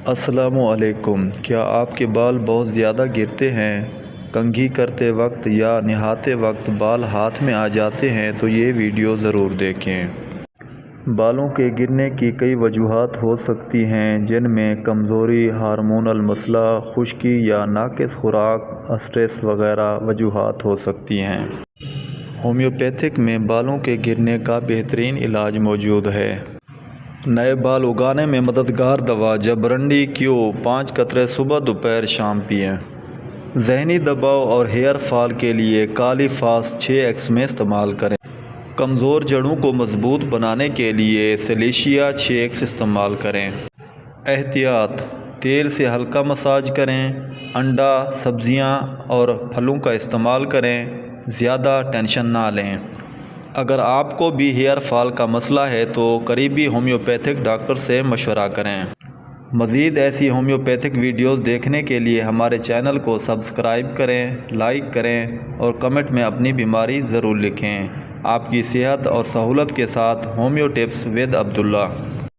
السلام علیکم۔ کیا آپ کے بال بہت زیادہ گرتے ہیں؟ کنگھی کرتے وقت یا نہاتے وقت بال ہاتھ میں آ جاتے ہیں تو یہ ویڈیو ضرور دیکھیں۔ بالوں کے گرنے کی کئی وجوہات ہو سکتی ہیں، جن میں کمزوری، ہارمونل مسئلہ، خشکی یا ناقص خوراک، اسٹریس وغیرہ وجوہات ہو سکتی ہیں۔ ہومیوپیتھک میں بالوں کے گرنے کا بہترین علاج موجود ہے۔ نئے بال اگانے میں مددگار دوا جبرنڈی کیو 5 قطرے صبح دوپہر شام پئیں۔ ذہنی دباؤ اور ہیئر فال کے لیے کالی فاس 6x میں استعمال کریں۔ کمزور جڑوں کو مضبوط بنانے کے لیے سلیشیا 6x استعمال کریں۔ احتیاط: تیل سے ہلکا مساج کریں۔ انڈا، سبزیاں اور پھلوں کا استعمال کریں۔ زیادہ ٹینشن نہ لیں۔ اگر آپ کو بھی ہیئر فال کا مسئلہ ہے تو قریبی ہومیوپیتھک ڈاکٹر سے مشورہ کریں۔ مزید ایسی ہومیوپیتھک ویڈیوز دیکھنے کے لیے ہمارے چینل کو سبسکرائب کریں، لائک کریں اور کمنٹ میں اپنی بیماری ضرور لکھیں۔ آپ کی صحت اور سہولت کے ساتھ ہومیو ٹپس ود عبداللہ۔